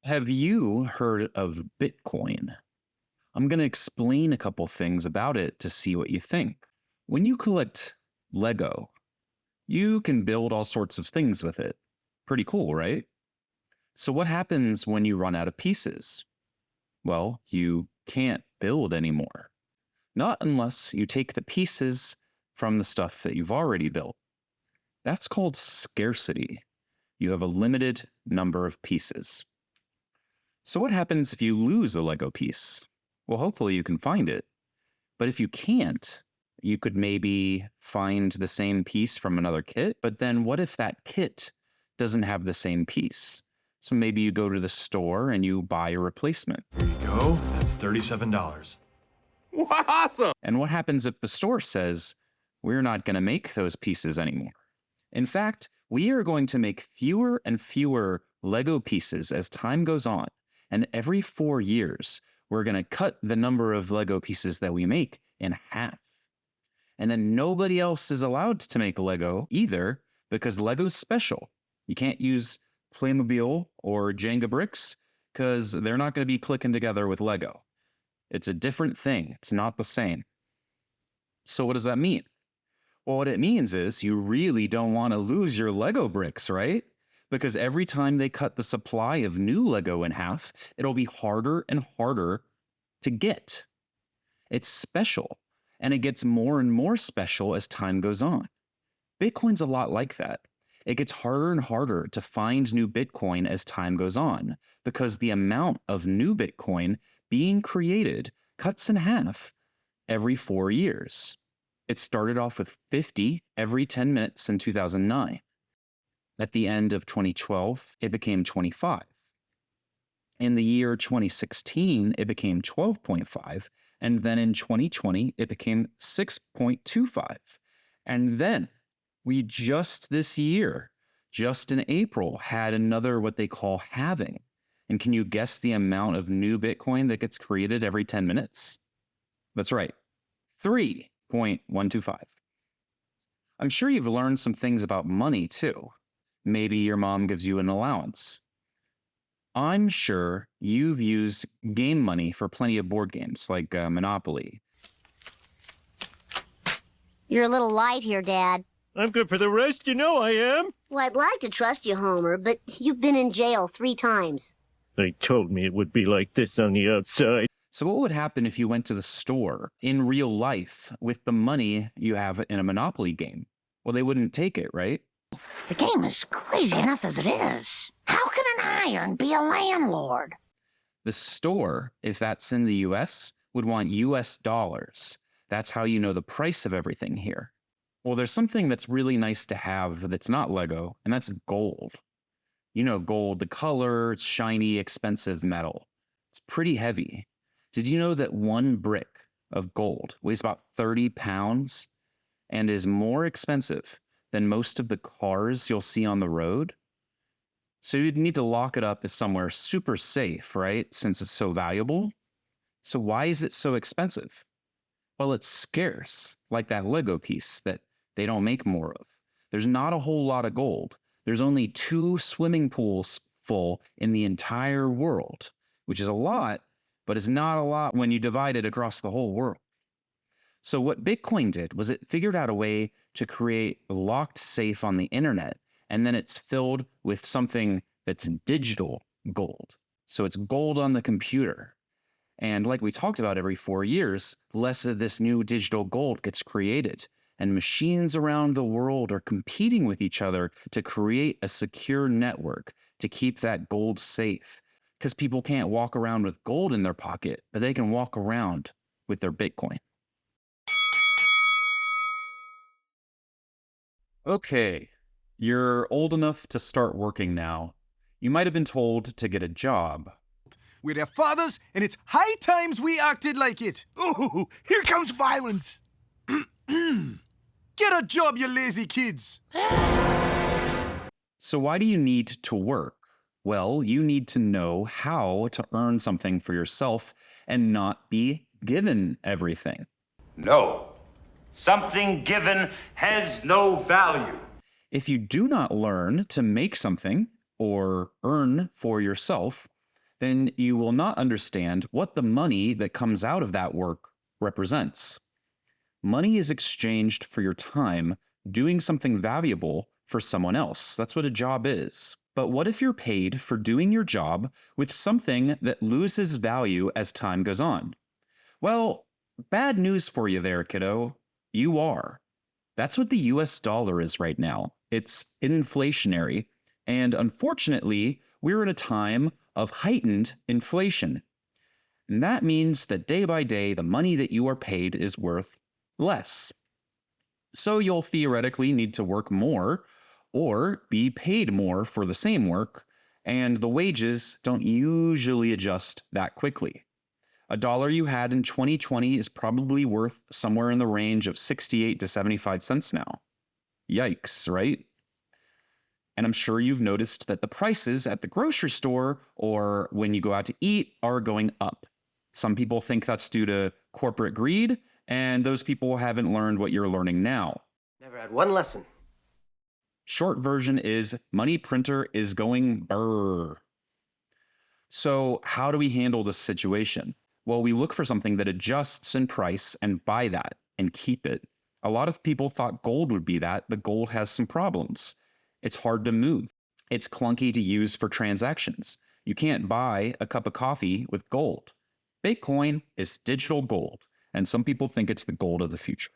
Have you heard of Bitcoin? I'm going to explain a couple things about it to see what you think. When you collect Lego, you can build all sorts of things with it. Pretty cool, right? So, what happens when you run out of pieces? Well, you can't build anymore. Not unless you take the pieces from the stuff that you've already built. That's called scarcity. You have a limited number of pieces. So, what happens if you lose a Lego piece? Well, hopefully you can find it. But if you can't, you could maybe find the same piece from another kit. But then what if that kit doesn't have the same piece? So maybe you go to the store and you buy a replacement. There you go. That's $37. Awesome! And what happens if the store says, we're not going to make those pieces anymore? In fact, we are going to make fewer and fewer Lego pieces as time goes on. And every 4 years, we're going to cut the number of Lego pieces that we make in half. And then nobody else is allowed to make Lego either because Lego's special. You can't use Playmobil or Jenga bricks because they're not going to be clicking together with Lego. It's a different thing. It's not the same. So what does that mean? Well, what it means is you really don't want to lose your Lego bricks, right? Because every time they cut the supply of new Lego in half, it'll be harder and harder to get. It's special, and it gets more and more special as time goes on. Bitcoin's a lot like that. It gets harder and harder to find new Bitcoin as time goes on, because the amount of new Bitcoin being created cuts in half every 4 years. It started off with 50 every 10 minutes in 2009. At the end of 2012, it became 25. In the year 2016, it became 12.5. And then in 2020, it became 6.25. And then we just this year, just in April, had another what they call halving. And can you guess the amount of new Bitcoin that gets created every 10 minutes? That's right, 3.125. I'm sure you've learned some things about money too. Maybe your mom gives you an allowance. I'm sure you've used game money for plenty of board games like Monopoly. You're a little light here, Dad. I'm good for the rest, you know I am. Well, I'd like to trust you, Homer, but you've been in jail 3 times. They told me it would be like this on the outside. So what would happen if you went to the store in real life with the money you have in a Monopoly game? Well, they wouldn't take it, right? The game is crazy enough as it is. How can an iron be a landlord? The store, if that's in the US, would want US dollars. That's how you know the price of everything here. Well, there's something that's really nice to have that's not Lego, and that's gold. You know gold, the color, it's shiny, expensive metal. It's pretty heavy. Did you know that 1 brick of gold weighs about 30 pounds and is more expensive than most of the cars you'll see on the road? So you'd need to lock it up as somewhere super safe, right? Since it's so valuable. So why is it so expensive? Well, it's scarce, like that Lego piece that they don't make more of. There's not a whole lot of gold. There's only 2 swimming pools full in the entire world, which is a lot, but it's not a lot when you divide it across the whole world. So what Bitcoin did was it figured out a way to create a locked safe on the internet, and then it's filled with something that's digital gold. So it's gold on the computer. And like we talked about, every 4 years, less of this new digital gold gets created. And machines around the world are competing with each other to create a secure network to keep that gold safe. Because people can't walk around with gold in their pocket, but they can walk around with their Bitcoin. Okay, you're old enough to start working now. You might have been told to get a job. We're their fathers, and it's high times we acted like it. Ooh, here comes violence. Get a job, you lazy kids. So why do you need to work? Well, you need to know how to earn something for yourself and not be given everything. No. Something given has no value. If you do not learn to make something or earn for yourself, then you will not understand what the money that comes out of that work represents. Money is exchanged for your time doing something valuable for someone else. That's what a job is. But what if you're paid for doing your job with something that loses value as time goes on? Well, bad news for you there, kiddo. You are. That's what the US dollar is right now. It's inflationary. And unfortunately, we're in a time of heightened inflation. And that means that day by day, the money that you are paid is worth less. So you'll theoretically need to work more or be paid more for the same work, and the wages don't usually adjust that quickly. A dollar you had in 2020 is probably worth somewhere in the range of 68 to 75 cents now. Yikes, right? And I'm sure you've noticed that the prices at the grocery store or when you go out to eat are going up. Some people think that's due to corporate greed, and those people haven't learned what you're learning now. Never had one lesson. Short version is money printer is going brr. So how do we handle this situation? Well, we look for something that adjusts in price and buy that and keep it. A lot of people thought gold would be that, but gold has some problems. It's hard to move. It's clunky to use for transactions. You can't buy a cup of coffee with gold. Bitcoin is digital gold, and some people think it's the gold of the future.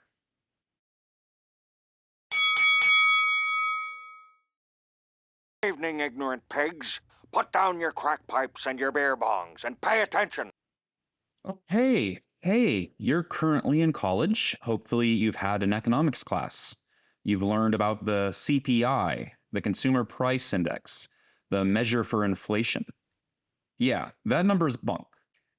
Evening, ignorant pigs. Put down your crack pipes and your beer bongs and pay attention. Oh, hey, you're currently in college. Hopefully you've had an economics class. You've learned about the CPI, the Consumer Price Index, the measure for inflation. Yeah, that number's bunk.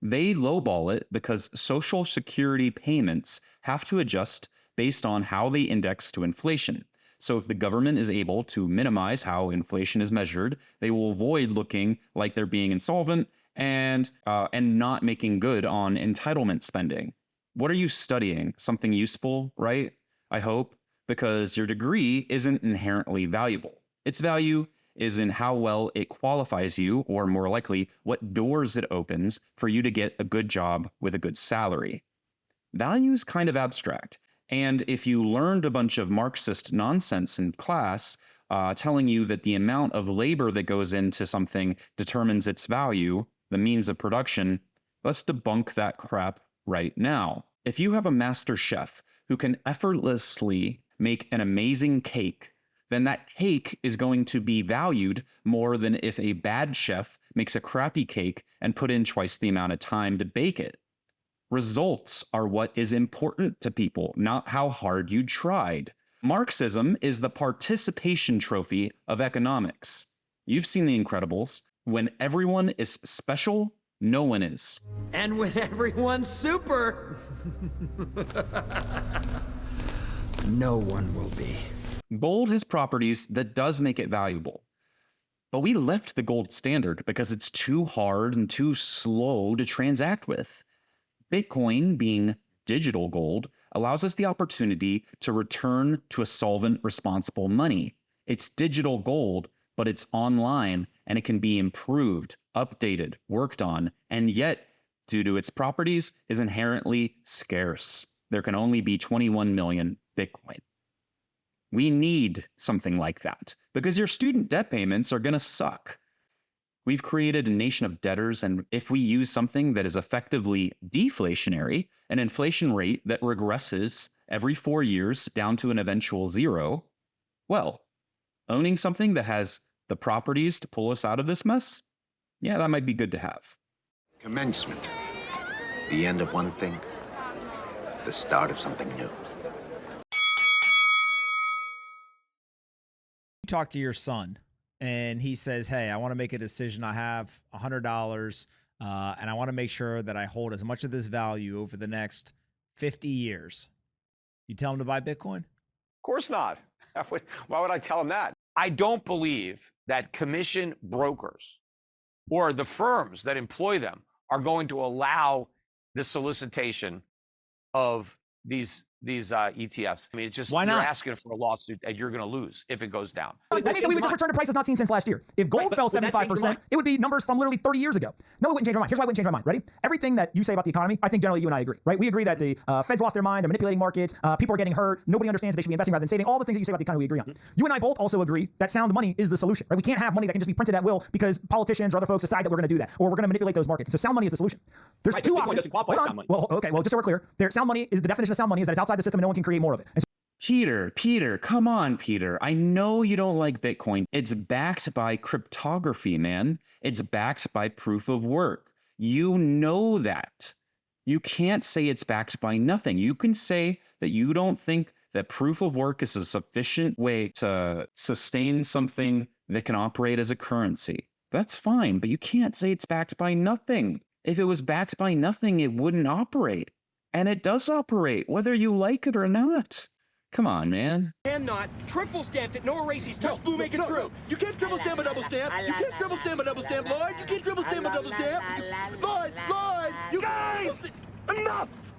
They lowball it because Social Security payments have to adjust based on how they index to inflation. So if the government is able to minimize how inflation is measured, they will avoid looking like they're being insolvent and not making good on entitlement spending. What are you studying? Something useful, right? I hope, because your degree isn't inherently valuable. Its value is in how well it qualifies you, or more likely, what doors it opens for you to get a good job with a good salary. Value is kind of abstract. And if you learned a bunch of Marxist nonsense in class, telling you that the amount of labor that goes into something determines its value, the means of production, let's debunk that crap right now. If you have a master chef who can effortlessly make an amazing cake, then that cake is going to be valued more than if a bad chef makes a crappy cake and put in twice the amount of time to bake it. Results are what is important to people, not how hard you tried. Marxism is the participation trophy of economics. You've seen The Incredibles. When everyone is special, no one is. And when everyone's super, No one will be. Gold has properties that does make it valuable. But we left the gold standard because it's too hard and too slow to transact with. Bitcoin, being digital gold, allows us the opportunity to return to a solvent, responsible money. It's digital gold, but it's online and it can be improved, updated, worked on, and yet, due to its properties, is inherently scarce. There can only be 21 million Bitcoin. We need something like that because your student debt payments are going to suck. We've created a nation of debtors, and if we use something that is effectively deflationary, an inflation rate that regresses every 4 years down to an eventual zero, well, owning something that has the properties to pull us out of this mess, yeah, that might be good to have. Commencement. The end of one thing. The start of something new. You talk to your son and he says, hey, I want to make a decision. I have $100 and I want to make sure that I hold as much of this value over the next 50 years. You tell him to buy Bitcoin? Of course not. Why would I tell him that? I don't believe that commission brokers or the firms that employ them are going to allow the solicitation of these ETFs. I mean, it's just Why you're not? asking for a lawsuit and you're going to lose if it goes down. That means that we would just return to prices not seen since last year. If gold fell 75%, it would be numbers from literally 30 years ago. No, it wouldn't change our mind. Here's why it wouldn't change our mind. Ready? Everything that you say about the economy, I think generally you and I agree, right? We agree that the Feds lost their mind, they're manipulating markets, people are getting hurt, nobody understands they should be investing rather than saving. All the things that you say about the economy, we agree on. You and I both also agree that sound money is the solution, right? We can't have money that can just be printed at will because politicians or other folks decide that we're going to do that, or we're going to manipulate those markets. So sound money is the solution. There's two options. Well, okay, well, just so we're clear, sound money is the definition of sound money is that it's outside the system and no one can create more of it. And so Peter, come on, Peter. I know you don't like Bitcoin. It's backed by cryptography, man. It's backed by proof of work. You know that. You can't say it's backed by nothing. You can say that you don't think that proof of work is a sufficient way to sustain something that can operate as a currency. That's fine, but you can't say it's backed by nothing. If it was backed by nothing, it wouldn't operate. And it does operate, whether you like it or not. Come on, man. Cannot triple stamped it. No erases. Touch blue, make it true. You can't triple stamp a double stamp. You can't triple stamp a double stamp, Lloyd. You can't triple stamp a double stamp. Lloyd, you guys, enough.